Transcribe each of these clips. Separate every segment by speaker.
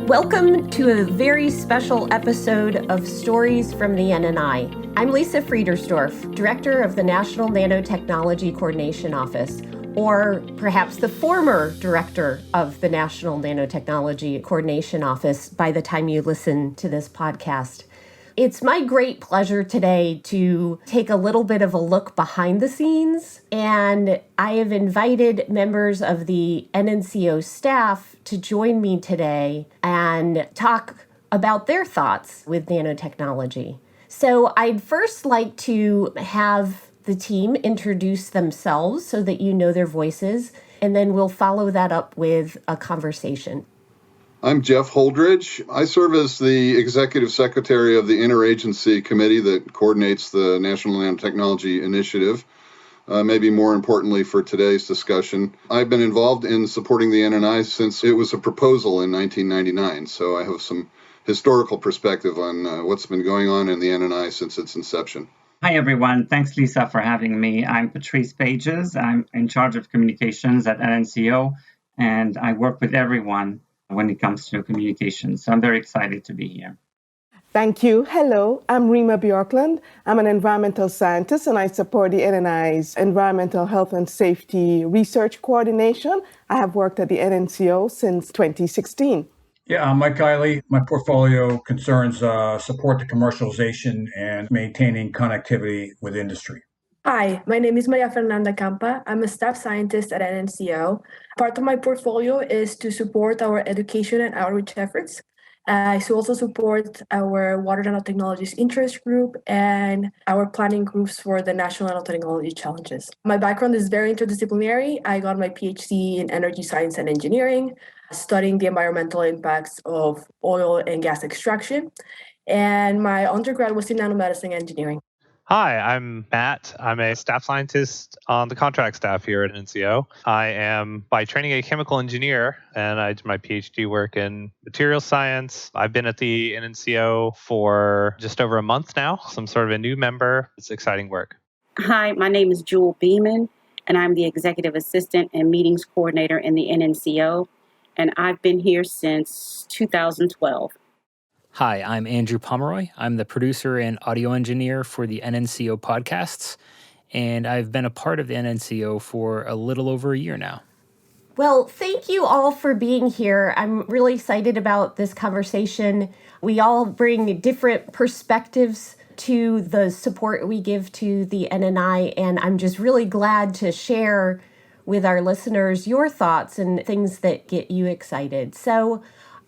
Speaker 1: Welcome to a very special episode of Stories from the NNI. I'm Lisa Friedersdorf, Director of the National Nanotechnology Coordination Office, or perhaps the former Director of the National Nanotechnology Coordination Office by the time you listen to this podcast. It's my great pleasure today to take a little bit of a look behind the scenes, and I have invited members of the NNCO staff to join me today and talk about their thoughts with nanotechnology. So I'd first like to have the team introduce themselves so that you know their voices, and then we'll follow that up with a conversation.
Speaker 2: I'm Jeff Holdridge. I serve as the Executive Secretary of the Interagency Committee that coordinates the National Nanotechnology Initiative. Maybe more importantly for today's discussion, I've been involved in supporting the NNI since it was a proposal in 1999, so I have some historical perspective on what's been going on in the NNI since its inception.
Speaker 3: Hi, everyone. Thanks, Lisa, for having me. I'm Patrice Pages. I'm in charge of communications at NNCO, and I work with everyone when it comes to communications. So I'm very excited to be here.
Speaker 4: Thank you. Hello, I'm Rima Bjorklund. I'm an environmental scientist and I support the NNI's Environmental Health and Safety Research Coordination. I have worked at the NNCO since 2016.
Speaker 5: Yeah, I'm Mike Kiley. My portfolio concerns support the commercialization and maintaining connectivity with industry.
Speaker 6: Hi, my name is Maria Fernanda Campa. I'm a staff scientist at NNCO. Part of my portfolio is to support our education and outreach efforts. I also support our Water Nanotechnologies Interest Group and our planning groups for the National Nanotechnology Challenges. My background is very interdisciplinary. I got my PhD in energy science and engineering, studying the environmental impacts of oil and gas extraction. And my undergrad was in nanomedicine engineering.
Speaker 7: Hi, I'm Matt. I'm a staff scientist on the contract staff here at NCO. I am by training a chemical engineer, and I did my PhD work in materials science. I've been at the NCO for just over a month now, so I'm sort of a new member. It's exciting work.
Speaker 8: Hi, my name is Jewel Beeman, and I'm the Executive Assistant and Meetings Coordinator in the NNCO, and I've been here since 2012.
Speaker 9: Hi, I'm Andrew Pomeroy. I'm the producer and audio engineer for the NNCO podcasts, and I've been a part of the NNCO for a little over a year now.
Speaker 1: Well, thank you all for being here. I'm really excited about this conversation. We all bring different perspectives to the support we give to the NNI, and I'm just really glad to share with our listeners your thoughts and things that get you excited. So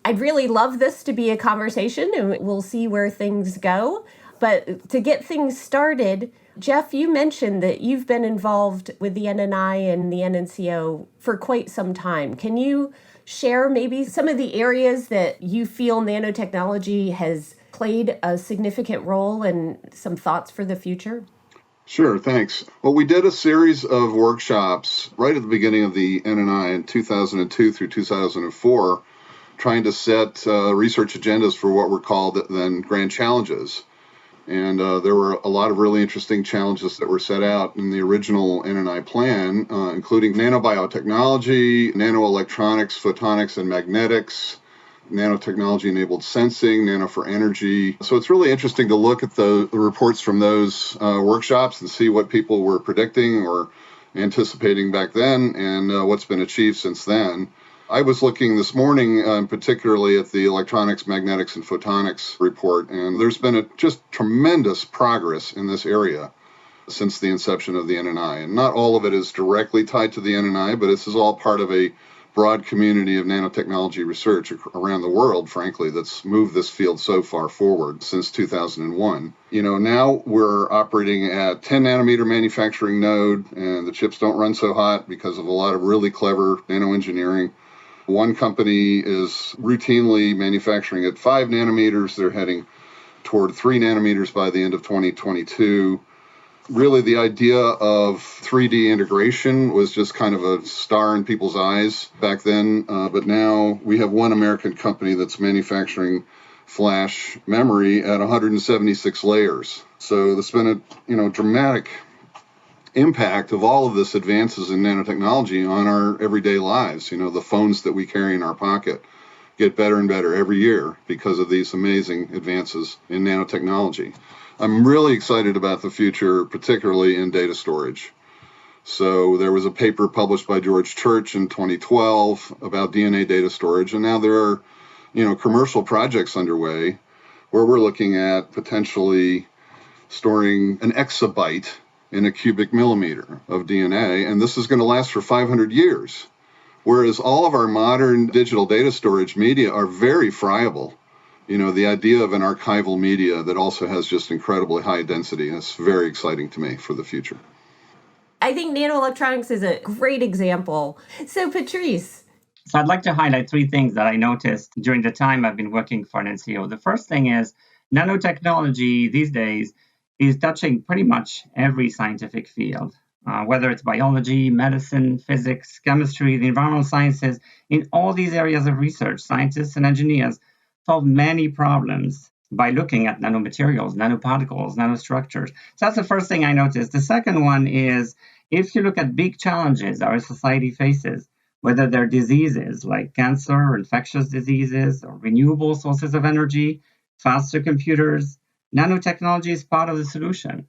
Speaker 1: I'd really love this to be a conversation, and we'll see where things go. But to get things started, Jeff, you mentioned that you've been involved with the NNI and the NNCO for quite some time. Can you share maybe some of the areas that you feel nanotechnology has played a significant role and some thoughts for the future?
Speaker 2: Sure, thanks. Well, we did a series of workshops right at the beginning of the NNI in 2002 through 2004, trying to set research agendas for what were called then grand challenges. And there were a lot of really interesting challenges that were set out in the original NNI plan, including nanobiotechnology, nanoelectronics, photonics and magnetics, nanotechnology-enabled sensing, nano for energy. So it's really interesting to look at the reports from those workshops and see what people were predicting or anticipating back then and what's been achieved since then. I was looking this morning particularly at the electronics, magnetics, and photonics report, and there's been just tremendous progress in this area since the inception of the NNI. And not all of it is directly tied to the NNI, but this is all part of a broad community of nanotechnology research around the world, frankly, that's moved this field so far forward since 2001. Now we're operating at 10 nanometer manufacturing node, and the chips don't run so hot because of a lot of really clever nanoengineering. One company is routinely manufacturing at 5 nanometers. They're heading toward 3 nanometers by the end of 2022. Really, the idea of 3D integration was just kind of a star in people's eyes back then. But now we have one American company that's manufacturing flash memory at 176 layers. So there's been a dramatic impact of all of this advances in nanotechnology on our everyday lives, the phones that we carry in our pocket, get better and better every year because of these amazing advances in nanotechnology. I'm really excited about the future, particularly in data storage. So there was a paper published by George Church in 2012 about DNA data storage, and now there are, commercial projects underway where we're looking at potentially storing an exabyte in a cubic millimeter of DNA, and this is going to last for 500 years. Whereas all of our modern digital data storage media are very friable. The idea of an archival media that also has just incredibly high density is very exciting to me for the future.
Speaker 1: I think nanoelectronics is a great example. So, Patrice.
Speaker 3: So I'd like to highlight three things that I noticed during the time I've been working for an NCO. The first thing is nanotechnology these days is touching pretty much every scientific field, whether it's biology, medicine, physics, chemistry, the environmental sciences. In all these areas of research, scientists and engineers solve many problems by looking at nanomaterials, nanoparticles, nanostructures. So that's the first thing I noticed. The second one is if you look at big challenges our society faces, whether they're diseases like cancer or infectious diseases or renewable sources of energy, faster computers, nanotechnology is part of the solution.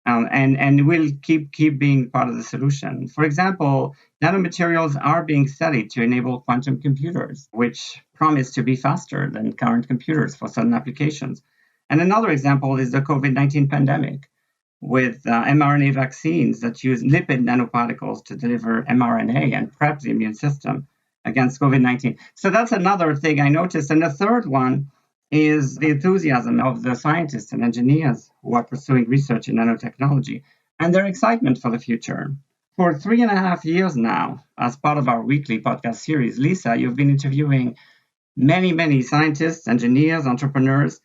Speaker 3: And will keep being part of the solution. For example, nanomaterials are being studied to enable quantum computers, which promise to be faster than current computers for certain applications. And another example is the COVID-19 pandemic, with mRNA vaccines that use lipid nanoparticles to deliver mRNA and prep the immune system against COVID-19. So that's another thing I noticed. And the third one is the enthusiasm of the scientists and engineers who are pursuing research in nanotechnology and their excitement for the future. For 3.5 years now, as part of our weekly podcast series, Lisa, you've been interviewing many scientists, engineers, entrepreneurs,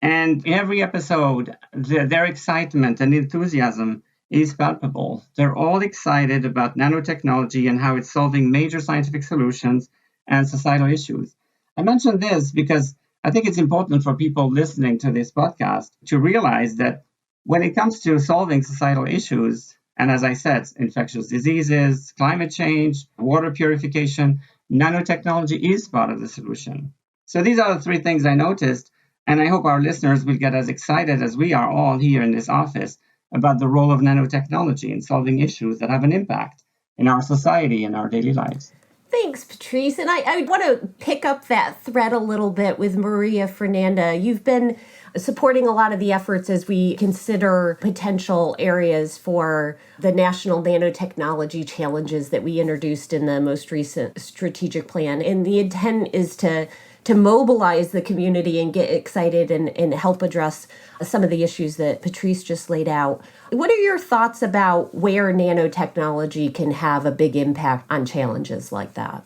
Speaker 3: and in every episode, their excitement and enthusiasm is palpable. They're all excited about nanotechnology and how it's solving major scientific solutions and societal issues. I mention this because I think it's important for people listening to this podcast to realize that when it comes to solving societal issues, and as I said, infectious diseases, climate change, water purification, nanotechnology is part of the solution. So these are the three things I noticed, and I hope our listeners will get as excited as we are all here in this office about the role of nanotechnology in solving issues that have an impact in our society and our daily lives.
Speaker 1: Thanks, Patrice. And I want to pick up that thread a little bit with Maria Fernanda. You've been supporting a lot of the efforts as we consider potential areas for the national nanotechnology challenges that we introduced in the most recent strategic plan. And the intent is to mobilize the community and get excited and help address some of the issues that Patrice just laid out. What are your thoughts about where nanotechnology can have a big impact on challenges like that?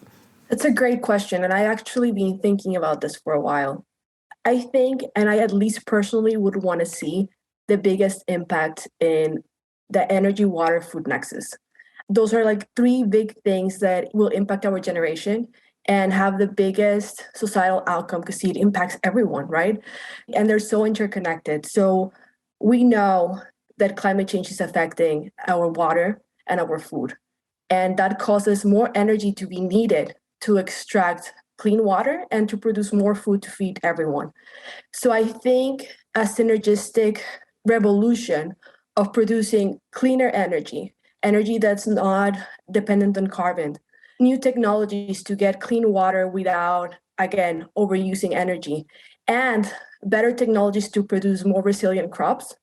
Speaker 6: That's a great question. And I actually been thinking about this for a while. I think, and I at least personally would want to see the biggest impact in the energy, water, food nexus. Those are like three big things that will impact our generation and have the biggest societal outcome because it impacts everyone, right? And they're so interconnected. So we know that climate change is affecting our water and our food. And that causes more energy to be needed to extract clean water and to produce more food to feed everyone. So I think a synergistic revolution of producing cleaner energy that's not dependent on carbon, new technologies to get clean water without, again, overusing energy, and better technologies to produce more resilient crops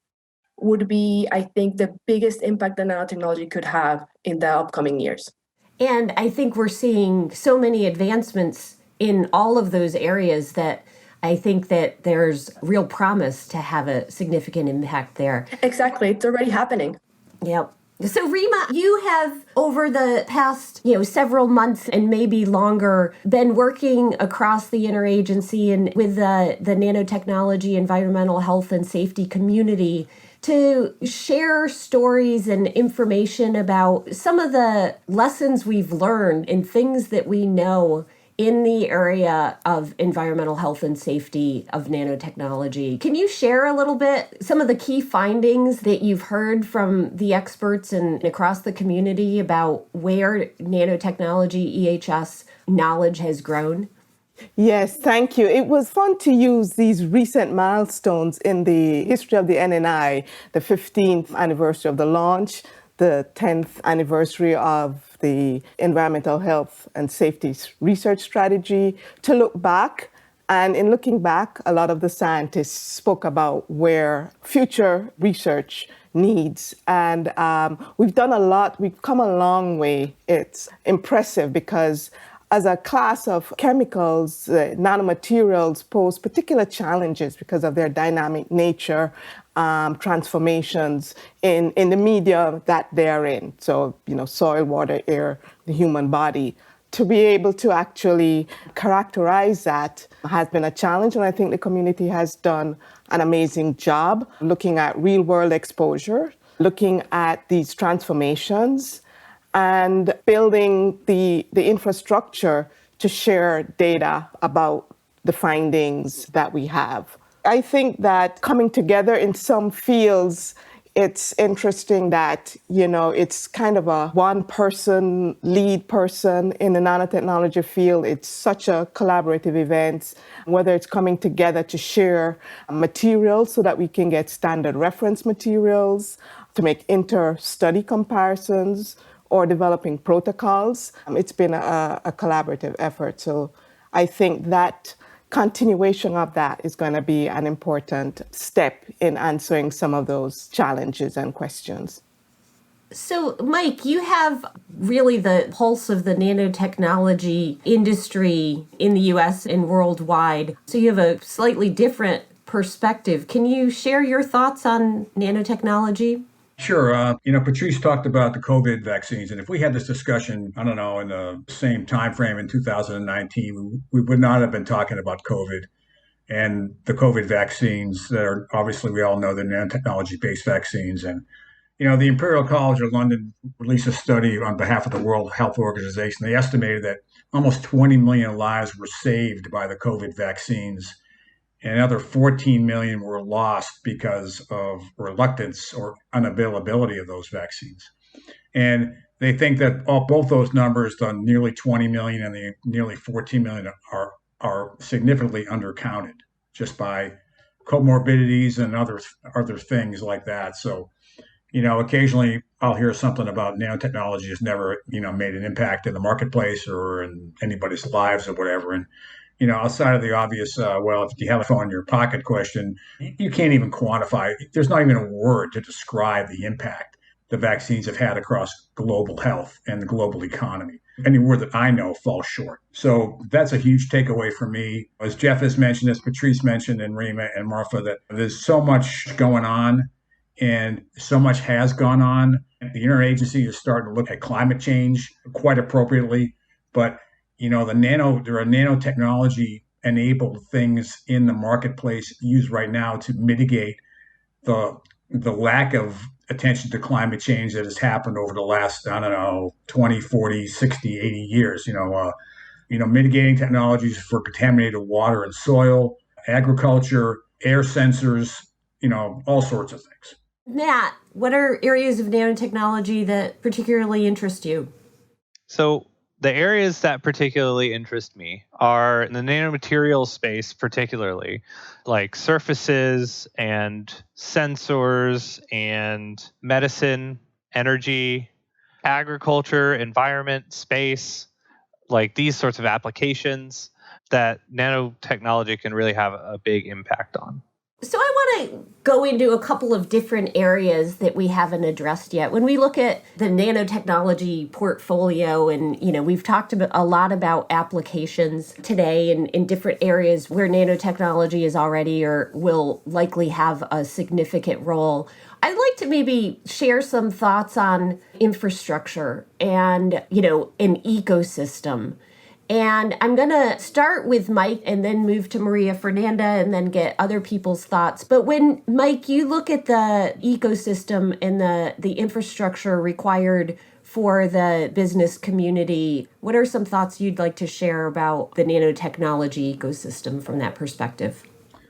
Speaker 6: would be, I think, the biggest impact that nanotechnology could have in the upcoming years.
Speaker 1: And I think we're seeing so many advancements in all of those areas that I think that there's real promise to have a significant impact there.
Speaker 6: Exactly. It's already happening.
Speaker 1: Yep. So Rima, you have over the past, several months and maybe longer been working across the interagency and with the nanotechnology, environmental health and safety community to share stories and information about some of the lessons we've learned and things that we know in the area of environmental health and safety of nanotechnology. Can you share a little bit some of the key findings that you've heard from the experts and across the community about where nanotechnology, EHS knowledge has grown?
Speaker 4: Yes, thank you. It was fun to use these recent milestones in the history of the NNI, the 15th anniversary of the launch, the 10th anniversary of the Environmental Health and Safety Research Strategy, to look back. And in looking back, a lot of the scientists spoke about where future research needs. And we've done a lot, we've come a long way. It's impressive because as a class of chemicals, nanomaterials pose particular challenges because of their dynamic nature, transformations in the media that they're in. So, soil, water, air, the human body. To be able to actually characterize that has been a challenge, and I think the community has done an amazing job looking at real-world exposure, looking at these transformations, and building the infrastructure to share data about the findings that we have. I think that coming together in some fields, it's interesting that, it's kind of a one-person lead person in the nanotechnology field. It's such a collaborative event, whether it's coming together to share materials so that we can get standard reference materials, to make inter-study comparisons, or developing protocols. It's been a collaborative effort. So I think that continuation of that is going to be an important step in answering some of those challenges and questions.
Speaker 1: So, Mike, you have really the pulse of the nanotechnology industry in the US and worldwide. So you have a slightly different perspective. Can you share your thoughts on nanotechnology?
Speaker 5: Sure. Patrice talked about the COVID vaccines, and if we had this discussion, I don't know, in the same time frame in 2019, we would not have been talking about COVID and the COVID vaccines that are obviously, we all know, the nanotechnology-based vaccines. And the Imperial College of London released a study on behalf of the World Health Organization. They estimated that almost 20 million lives were saved by the COVID vaccines, and another 14 million were lost because of reluctance or unavailability of those vaccines. And they think that both those numbers, the nearly 20 million and the nearly 14 million, are significantly undercounted just by comorbidities and other things like that. So, occasionally I'll hear something about nanotechnology has never, made an impact in the marketplace or in anybody's lives or whatever. And outside of the obvious, well, if you have a phone in your pocket question, you can't even quantify. There's not even a word to describe the impact the vaccines have had across global health and the global economy. Any word that I know falls short. So that's a huge takeaway for me. As Jeff has mentioned, as Patrice mentioned, and Rima and Martha, that there's so much going on and so much has gone on. The interagency is starting to look at climate change quite appropriately, but there are nanotechnology enabled things in the marketplace used right now to mitigate the lack of attention to climate change that has happened over the last, 20, 40, 60, 80 years. Mitigating technologies for contaminated water and soil, agriculture, air sensors, all sorts of things.
Speaker 1: Matt, what are areas of nanotechnology that particularly interest you?
Speaker 7: So the areas that particularly interest me are in the nanomaterial space, particularly like surfaces and sensors and medicine, energy, agriculture, environment, space, like these sorts of applications that nanotechnology can really have a big impact on.
Speaker 1: So I want to go into a couple of different areas that we haven't addressed yet. When we look at the nanotechnology portfolio, and we've talked a lot about applications today in different areas where nanotechnology is already or will likely have a significant role. I'd like to maybe share some thoughts on infrastructure and, an ecosystem. And I'm going to start with Mike and then move to Maria Fernanda and then get other people's thoughts. But when, Mike, you look at the ecosystem and the infrastructure required for the business community, what are some thoughts you'd like to share about the nanotechnology ecosystem from that perspective?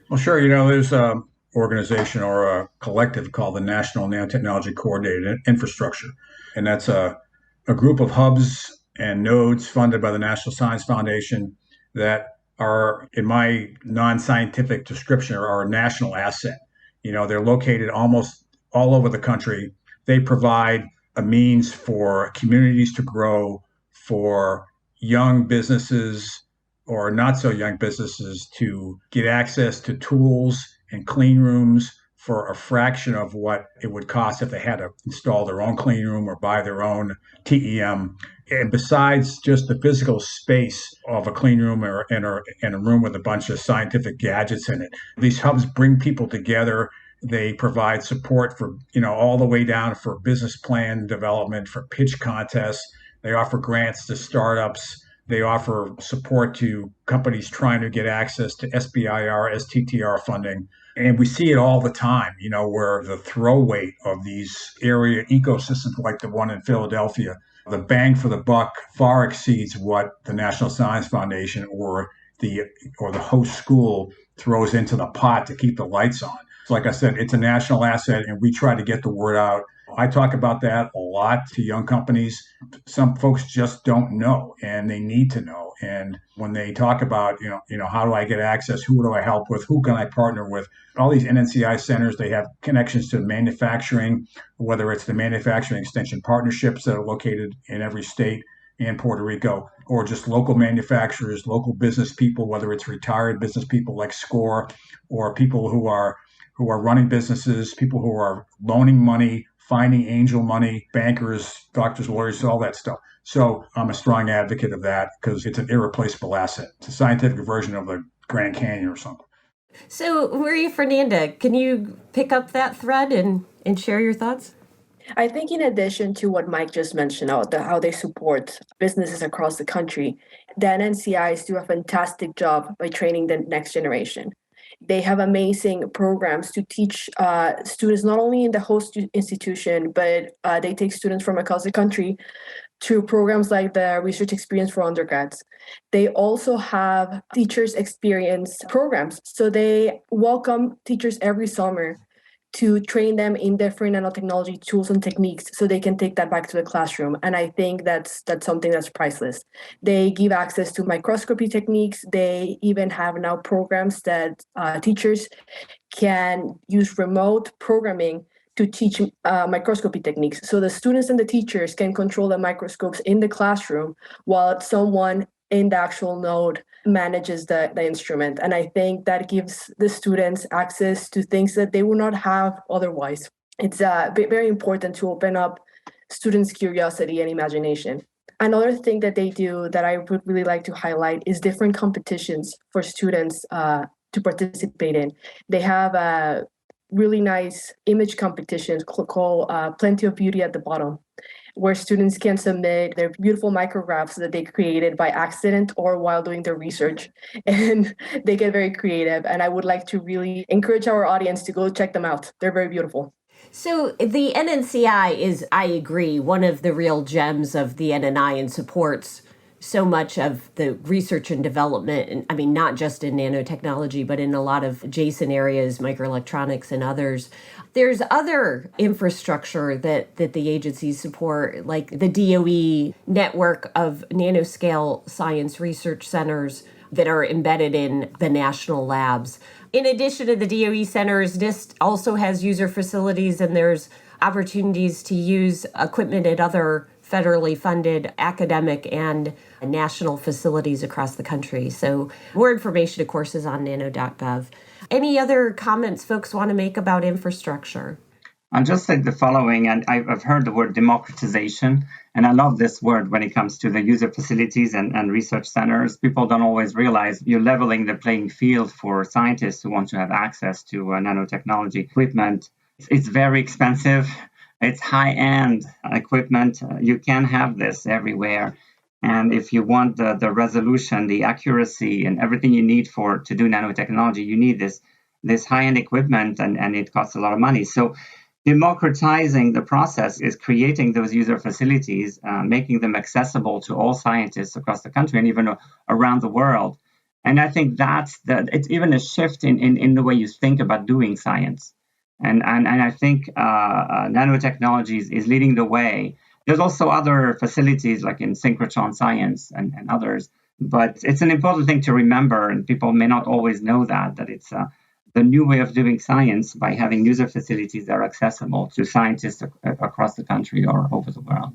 Speaker 5: Well, sure. There's an organization or a collective called the National Nanotechnology Coordinated Infrastructure. And that's a group of hubs and nodes funded by the National Science Foundation that are, in my non-scientific description, are a national asset. They're located almost all over the country. They provide a means for communities to grow, for young businesses or not so young businesses to get access to tools and clean rooms for a fraction of what it would cost if they had to install their own clean room or buy their own TEM. And besides just the physical space of a clean room and a room with a bunch of scientific gadgets in it, these hubs bring people together. They provide support for, all the way down for business plan development, for pitch contests. They offer grants to startups. They offer support to companies trying to get access to SBIR, STTR funding. And we see it all the time, where the throw weight of these area ecosystems like the one in Philadelphia, the bang for the buck far exceeds what the National Science Foundation or the host school throws into the pot to keep the lights on. So like I said, it's a national asset, and we try to get the word out. I talk about that a lot to young companies. Some folks just don't know, and they need to know. And when they talk about, how do I get access? Who do I help with? Who can I partner with? All these NNCI centers, they have connections to manufacturing, whether it's the manufacturing extension partnerships that are located in every state and Puerto Rico, or just local manufacturers, local business people, whether it's retired business people like SCORE, or people who are running businesses, people who are loaning money, finding angel money, bankers, doctors, lawyers, all that stuff. So I'm a strong advocate of that because it's an irreplaceable asset. It's a scientific version of the Grand Canyon or something.
Speaker 1: So, Maria Fernanda, can you pick up that thread and share your thoughts?
Speaker 6: I think in addition to what Mike just mentioned, how they support businesses across the country, the NNCIs do a fantastic job by training the next generation. They have amazing programs to teach students not only in the host institution, but they take students from across the country to programs like the Research Experience for Undergrads. They also have teachers experience programs. So they welcome teachers every summer to train them in different nanotechnology tools and techniques so they can take that back to the classroom. And I think that's something that's priceless. They give access to microscopy techniques. They even have now programs that teachers can use remote programming to teach microscopy techniques. So the students and the teachers can control the microscopes in the classroom while someone in the actual node manages the instrument. And I think that gives the students access to things that they would not have otherwise. It's very important to open up students' curiosity and imagination. Another thing that they do that I would really like to highlight is different competitions for students to participate in. They have a really nice image competitions called Plenty of Beauty at the Bottom, where students can submit their beautiful micrographs that they created by accident or while doing their research. And they get very creative. And I would like to really encourage our audience to go check them out. They're very beautiful.
Speaker 1: So the NNCI is, I agree, one of the real gems of the NNI and supports so much of the research and development. And I mean, not just in nanotechnology, but in a lot of adjacent areas, microelectronics and others. There's other infrastructure that the agencies support, like the DOE network of nanoscale science research centers that are embedded in the national labs. In addition to the DOE centers, NIST also has user facilities, and there's opportunities to use equipment at other federally funded academic and national facilities across the country. So more information, of course, is on nano.gov. Any other comments folks want to make about infrastructure?
Speaker 3: I'll just say the following, and I've heard the word democratization, and I love this word when it comes to the user facilities and research centers. People don't always realize you're leveling the playing field for scientists who want to have access to nanotechnology equipment. It's very expensive. It's high-end equipment. You can't have this everywhere. And if you want the resolution, the accuracy, and everything you need to do nanotechnology, you need this high-end equipment, and it costs a lot of money. So democratizing the process is creating those user facilities, making them accessible to all scientists across the country and even around the world. And I think it's even a shift in the way you think about doing science. And I think nanotechnology is leading the way. There's also other facilities like in synchrotron science and others But it's an important thing to remember, and people may not always know that it's the new way of doing science by having user facilities that are accessible to scientists across the country or over the world.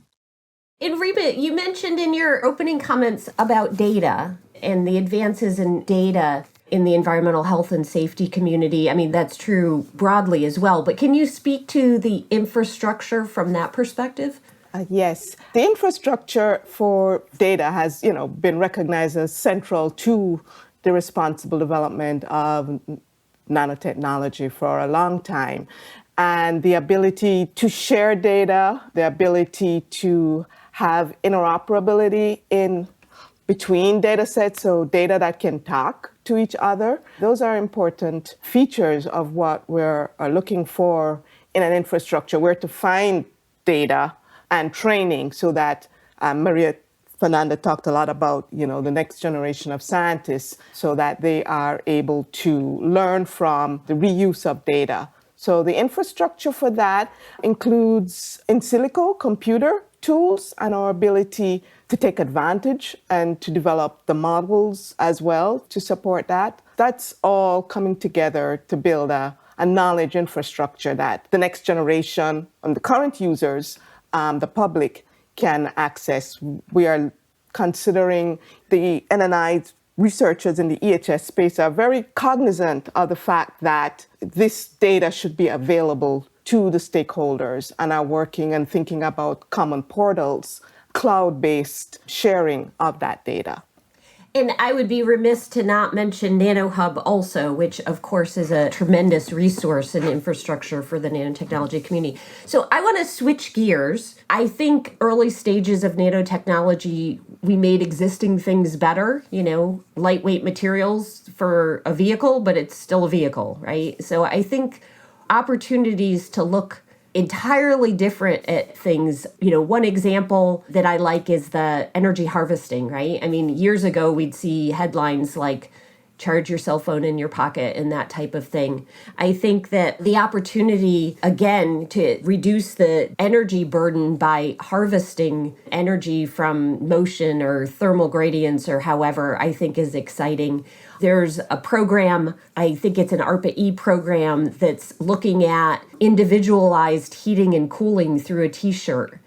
Speaker 1: And Rima, you mentioned in your opening comments about data and the advances in data in the environmental health and safety community. I mean, that's true broadly as well, but can you speak to the infrastructure from that perspective?
Speaker 4: Yes, the infrastructure for data has, been recognized as central to the responsible development of nanotechnology for a long time. And the ability to share data, the ability to have interoperability in between data sets, so data that can talk to each other. Those are important features of what we're looking for in an infrastructure, where to find data and training so that Maria Fernanda talked a lot about, the next generation of scientists so that they are able to learn from the reuse of data. So the infrastructure for that includes in silico computer tools and our ability to take advantage and to develop the models as well to support that. That's all coming together to build a knowledge infrastructure that the next generation and the current users, the public, can access. We are considering the NNI researchers in the EHS space are very cognizant of the fact that this data should be available to the stakeholders and are working and thinking about common portals, cloud-based sharing of that data.
Speaker 1: And I would be remiss to not mention NanoHub also, which of course is a tremendous resource and infrastructure for the nanotechnology community. So I want to switch gears. I think early stages of nanotechnology, we made existing things better, lightweight materials for a vehicle, but it's still a vehicle, right? So I think opportunities to look entirely different at things. One example that I like is the energy harvesting, right? I mean, years ago, we'd see headlines like charge your cell phone in your pocket and that type of thing. I think that the opportunity, again, to reduce the energy burden by harvesting energy from motion or thermal gradients or however, I think is exciting. There's a program, I think it's an ARPA-E program, that's looking at individualized heating and cooling through a t-shirt.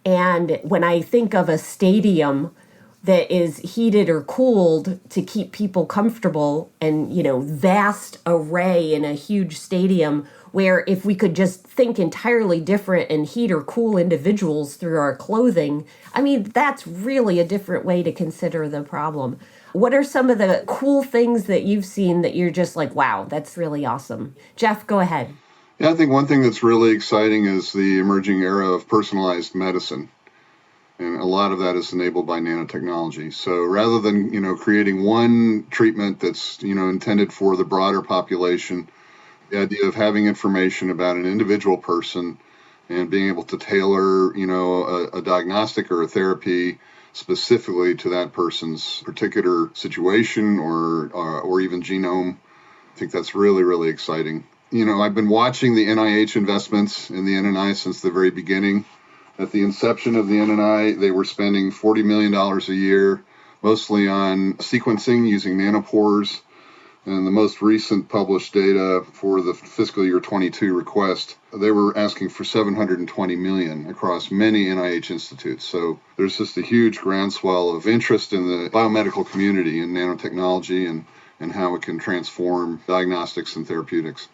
Speaker 1: And when I think of a stadium that is heated or cooled to keep people comfortable and, vast array in a huge stadium, where if we could just think entirely different and heat or cool individuals through our clothing, I mean, that's really a different way to consider the problem. What are some of the cool things that you've seen that you're just like, wow, that's really awesome? Jeff, go ahead.
Speaker 2: Yeah, I think one thing that's really exciting is the emerging era of personalized medicine. And a lot of that is enabled by nanotechnology. So rather than, creating one treatment that's, intended for the broader population, the idea of having information about an individual person and being able to tailor, a diagnostic or a therapy specifically to that person's particular situation or even genome. I think that's really, really exciting. I've been watching the NIH investments in the NNI since the very beginning. At the inception of the NNI, they were spending $40 million a year, mostly on sequencing using nanopores. And the most recent published data for the fiscal year 22 request, they were asking for $720 million across many NIH institutes. So there's just a huge groundswell of interest in the biomedical community in nanotechnology and how it can transform diagnostics and therapeutics.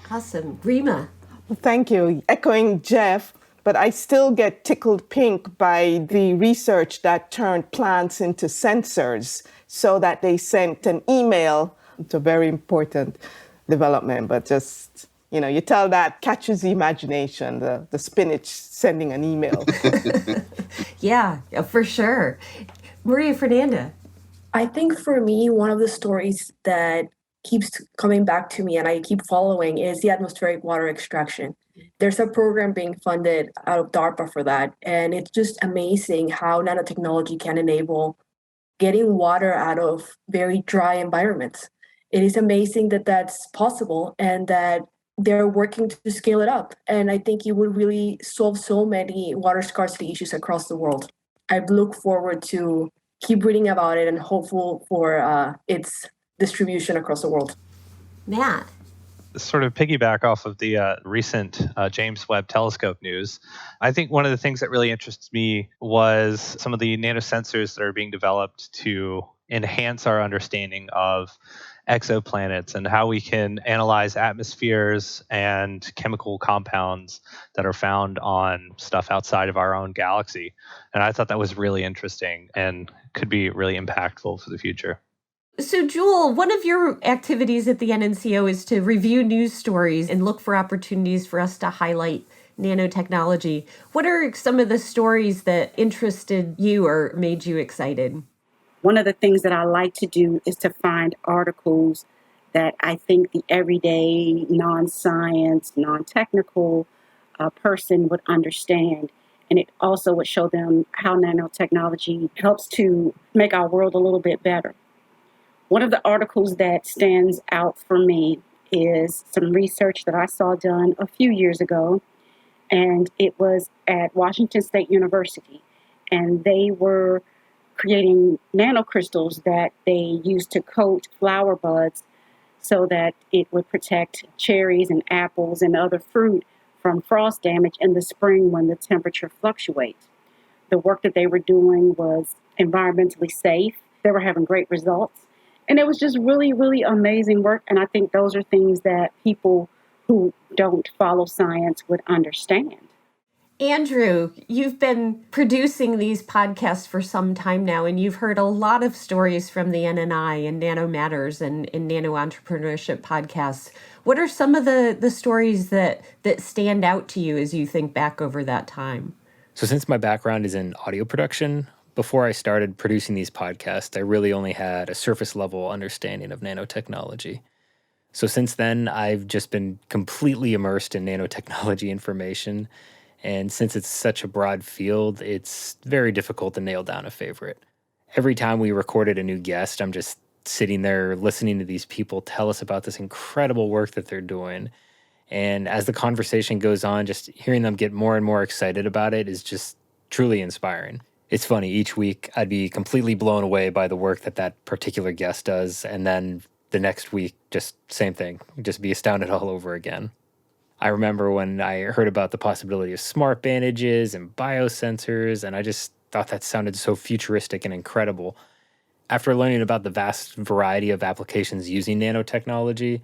Speaker 1: Awesome. Rima.
Speaker 4: Well, thank you. Echoing Jeff, but I still get tickled pink by the research that turned plants into sensors so that they sent an email. It's a very important development, but just, you tell that catches the imagination, the spinach sending an email.
Speaker 1: Yeah, for sure. Maria Fernanda.
Speaker 6: I think for me, one of the stories that keeps coming back to me and I keep following is the atmospheric water extraction. There's a program being funded out of DARPA for that. And it's just amazing how nanotechnology can enable getting water out of very dry environments. It is amazing that that's possible and that they're working to scale it up. And I think it would really solve so many water scarcity issues across the world. I look forward to keep reading about it and hopeful for its distribution across the world.
Speaker 1: Matt.
Speaker 7: Sort of piggyback off of the recent James Webb Telescope news, I think one of the things that really interests me was some of the nanosensors that are being developed to enhance our understanding of exoplanets and how we can analyze atmospheres and chemical compounds that are found on stuff outside of our own galaxy. And I thought that was really interesting and could be really impactful for the future.
Speaker 1: So, Jewel, one of your activities at the NNCO is to review news stories and look for opportunities for us to highlight nanotechnology. What are some of the stories that interested you or made you excited?
Speaker 8: One of the things that I like to do is to find articles that I think the everyday non-science, non-technical person would understand. And it also would show them how nanotechnology helps to make our world a little bit better. One of the articles that stands out for me is some research that I saw done a few years ago, and it was at Washington State University. And they were creating nanocrystals that they used to coat flower buds so that it would protect cherries and apples and other fruit from frost damage in the spring when the temperature fluctuates. The work that they were doing was environmentally safe. They were having great results. And it was just really, really amazing work. And I think those are things that people who don't follow science would understand.
Speaker 1: Andrew, you've been producing these podcasts for some time now, and you've heard a lot of stories from the NNI and Nano Matters and Nano Entrepreneurship podcasts. What are some of the stories that stand out to you as you think back over that time?
Speaker 9: So since my background is in audio production, before I started producing these podcasts, I really only had a surface level understanding of nanotechnology. So since then, I've just been completely immersed in nanotechnology information. And since it's such a broad field, it's very difficult to nail down a favorite. Every time we recorded a new guest, I'm just sitting there listening to these people tell us about this incredible work that they're doing. And as the conversation goes on, just hearing them get more and more excited about it is just truly inspiring. It's funny, each week I'd be completely blown away by the work that particular guest does, and then the next week, just same thing, just be astounded all over again. I remember when I heard about the possibility of smart bandages and biosensors, and I just thought that sounded so futuristic and incredible. After learning about the vast variety of applications using nanotechnology,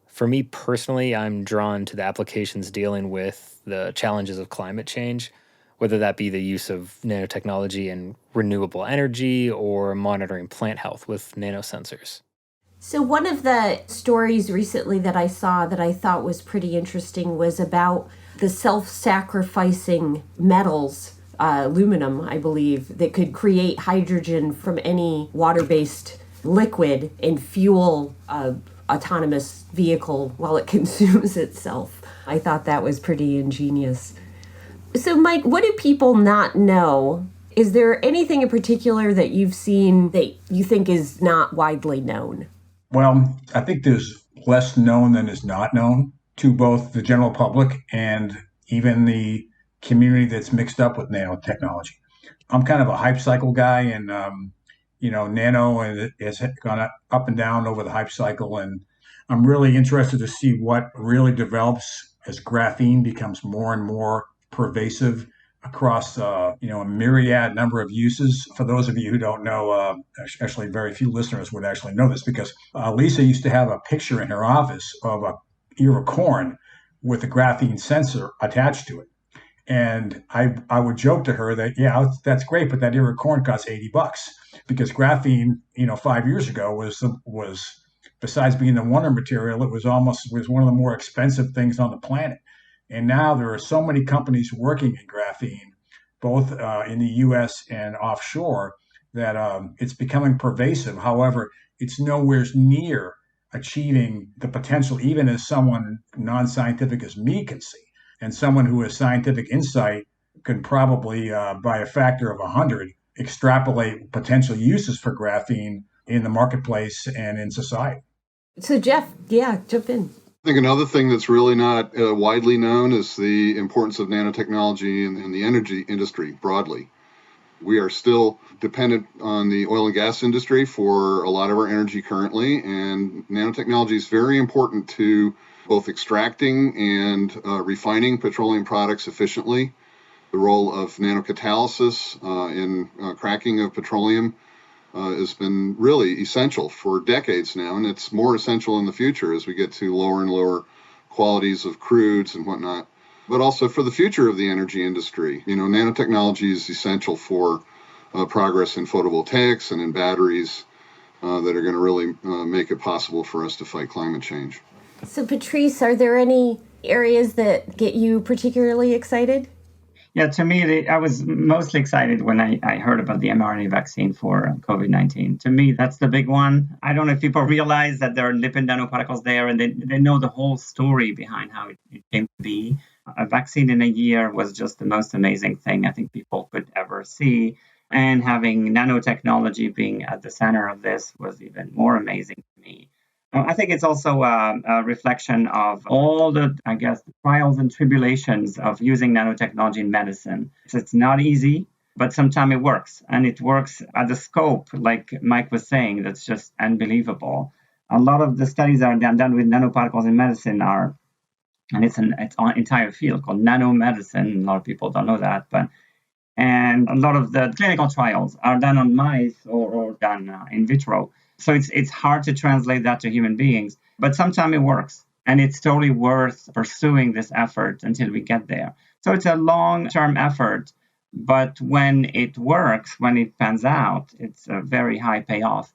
Speaker 9: for me personally, I'm drawn to the applications dealing with the challenges of climate change, whether that be the use of nanotechnology in renewable energy or monitoring plant health with nanosensors.
Speaker 1: So one of the stories recently that I saw that I thought was pretty interesting was about the self-sacrificing metals, aluminum, I believe, that could create hydrogen from any water-based liquid and fuel an autonomous vehicle while it consumes itself. I thought that was pretty ingenious. So, Mike, what do people not know? Is there anything in particular that you've seen that you think is not widely known?
Speaker 5: Well, I think there's less known than is not known to both the general public and even the community that's mixed up with nanotechnology. I'm kind of a hype cycle guy, and nano has gone up and down over the hype cycle, and I'm really interested to see what really develops as graphene becomes more and more pervasive across a myriad number of uses. For those of you who don't know, actually very few listeners would actually know this, because Lisa used to have a picture in her office of a ear of corn with a graphene sensor attached to it. And I would joke to her that, yeah, that's great, but that ear of corn costs $80, because graphene, 5 years ago was besides being the wonder material, it was one of the more expensive things on the planet. And now there are so many companies working in graphene, both in the U.S. and offshore, that it's becoming pervasive. However, it's nowhere near achieving the potential, even as someone non-scientific as me can see. And someone who has scientific insight could probably, by a factor of 100, extrapolate potential uses for graphene in the marketplace and in society.
Speaker 1: So, Jeff, jump in.
Speaker 2: I think another thing that's really not widely known is the importance of nanotechnology in the energy industry broadly. We are still dependent on the oil and gas industry for a lot of our energy currently, and nanotechnology is very important to both extracting and refining petroleum products efficiently. The role of nanocatalysis in cracking of petroleum has been really essential for decades now, and it's more essential in the future as we get to lower and lower qualities of crudes and whatnot. But also for the future of the energy industry. Nanotechnology is essential for progress in photovoltaics and in batteries that are going to really make it possible for us to fight climate change.
Speaker 1: So, Patrice, are there any areas that get you particularly excited?
Speaker 3: Yeah, to me, I was mostly excited when I heard about the mRNA vaccine for COVID-19. To me, that's the big one. I don't know if people realize that there are lipid nanoparticles there, and they know the whole story behind how it came to be. A vaccine in a year was just the most amazing thing I think people could ever see. And having nanotechnology being at the center of this was even more amazing to me. I think it's also a reflection of all the, trials and tribulations of using nanotechnology in medicine. So it's not easy, but sometimes it works. And it works at the scope, like Mike was saying, that's just unbelievable. A lot of the studies that are done with nanoparticles in medicine and it's an entire field called nanomedicine. A lot of people don't know that, and a lot of the clinical trials are done on mice or done in vitro. So it's hard to translate that to human beings, but sometimes it works, and it's totally worth pursuing this effort until we get there. So it's a long-term effort, but when it works, when it pans out, it's a very high payoff.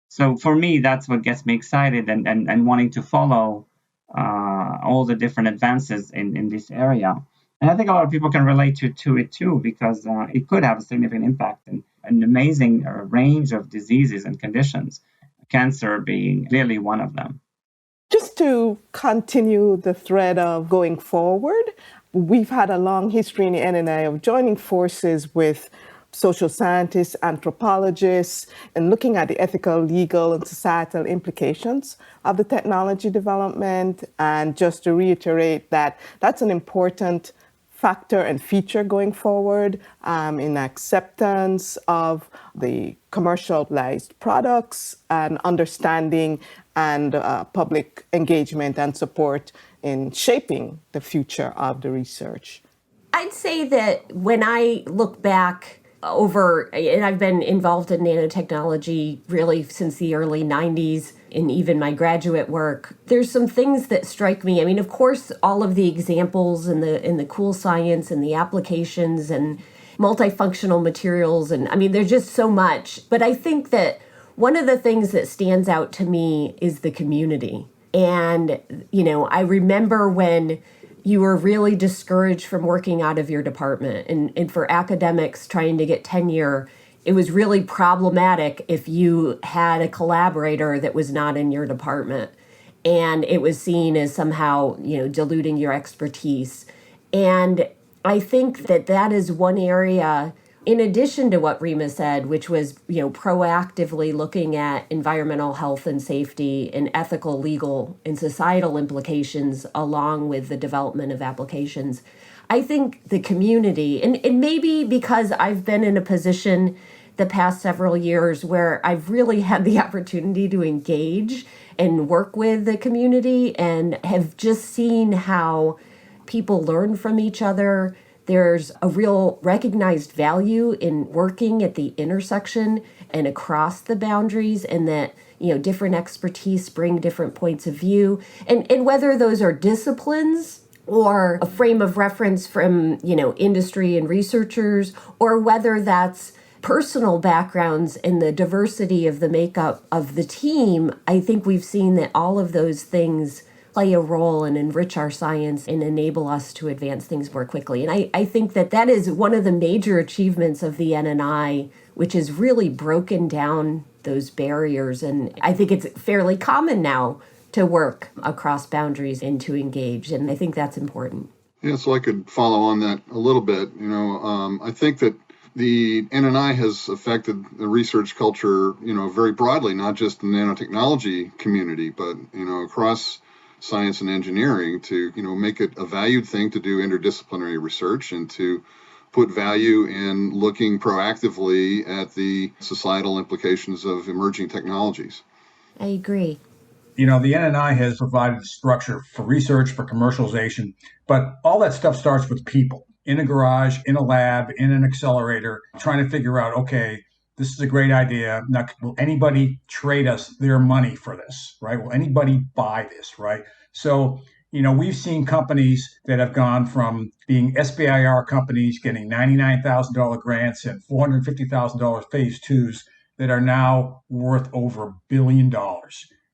Speaker 3: So for me, that's what gets me excited and wanting to follow all the different advances in this area. And I think a lot of people can relate to it too, because it could have a significant impact in an amazing range of diseases and conditions, cancer being clearly one of them.
Speaker 4: Just to continue the thread of going forward, we've had a long history in the NNI of joining forces with social scientists, anthropologists, and looking at the ethical, legal, and societal implications of the technology development. And just to reiterate that that's an important factor and feature going forward in acceptance of the commercialized products and understanding and public engagement and support in shaping the future of the research.
Speaker 1: I'd say that when I look back and I've been involved in nanotechnology really since the early 90s, in even my graduate work, there's some things that strike me. I mean, of course, all of the examples and the cool science and the applications and multifunctional materials, and I mean, there's just so much. But I think that one of the things that stands out to me is the community. And, I remember when you were really discouraged from working out of your department. And for academics trying to get tenure, it was really problematic if you had a collaborator that was not in your department. And it was seen as somehow, diluting your expertise. And I think that is one area, in addition to what Rima said, which was, proactively looking at environmental health and safety and ethical, legal, and societal implications along with the development of applications. I think the community, and maybe because I've been in a position the past several years where I've really had the opportunity to engage and work with the community and have just seen how people learn from each other. There's a real recognized value in working at the intersection and across the boundaries, and that, different expertise bring different points of view. And whether those are disciplines or a frame of reference from, industry and researchers, or whether that's personal backgrounds and the diversity of the makeup of the team, I think we've seen that all of those things play a role and enrich our science and enable us to advance things more quickly. And I think that is one of the major achievements of the NNI, which has really broken down those barriers. And I think it's fairly common now to work across boundaries and to engage. And I think that's important.
Speaker 2: Yeah, so I could follow on that a little bit. I think that the NNI has affected the research culture, very broadly, not just the nanotechnology community, but, across science and engineering to, make it a valued thing to do interdisciplinary research and to put value in looking proactively at the societal implications of emerging technologies.
Speaker 1: I agree.
Speaker 5: The NNI has provided the structure for research, for commercialization, but all that stuff starts with people in a garage, in a lab, in an accelerator, trying to figure out, okay, this is a great idea. Now, will anybody trade us their money for this, right? Will anybody buy this, right? So, we've seen companies that have gone from being SBIR companies getting $99,000 grants and $450,000 phase twos that are now worth over $1 billion.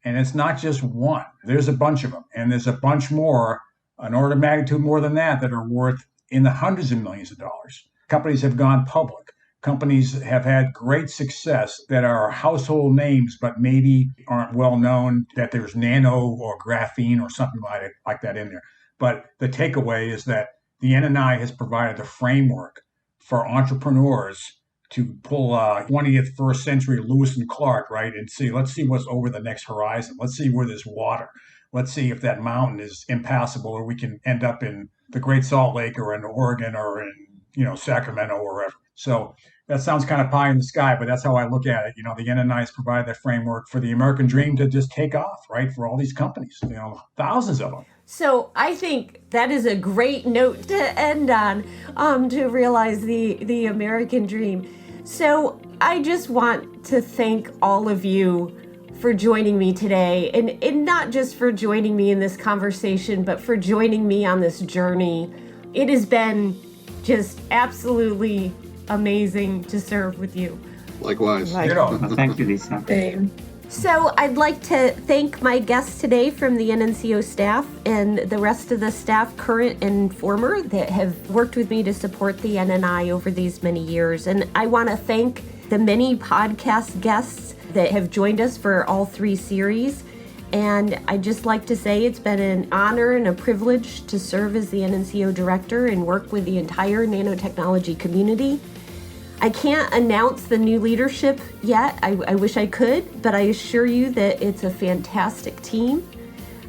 Speaker 5: And it's not just one. There's a bunch of them. And there's a bunch more, an order of magnitude more than that are worth in the hundreds of millions of dollars. Companies have gone public. Companies have had great success that are household names, but maybe aren't well known, that there's nano or graphene or something like that in there. But the takeaway is that the NNI has provided the framework for entrepreneurs to pull 20th, first century Lewis and Clark, right? And let's see what's over the next horizon. Let's see where there's water. Let's see if that mountain is impassable, or we can end up in the Great Salt Lake or in Oregon or in, Sacramento or wherever. So that sounds kind of pie in the sky, but that's how I look at it. The NNI has provided that framework for the American dream to just take off, right? For all these companies, thousands of them.
Speaker 1: So I think that is a great note to end on, to realize the American dream. So I just want to thank all of you for joining me today, and not just for joining me in this conversation, but for joining me on this journey. It has been just absolutely amazing to serve with you.
Speaker 2: Likewise.
Speaker 3: Thank you, Lisa.
Speaker 6: Same.
Speaker 1: So I'd like to thank my guests today from the NNCO staff and the rest of the staff, current and former, that have worked with me to support the NNI over these many years. And I want to thank the many podcast guests that have joined us for all 3 series. And I'd just like to say it's been an honor and a privilege to serve as the NNCO director and work with the entire nanotechnology community. I can't announce the new leadership yet. I wish I could, but I assure you that it's a fantastic team.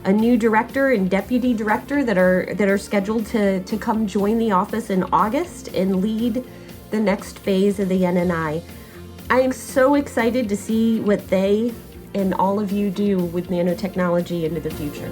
Speaker 1: A new director and deputy director that are scheduled to come join the office in August and lead the next phase of the NNI. I am so excited to see what they and all of you do with nanotechnology into the future.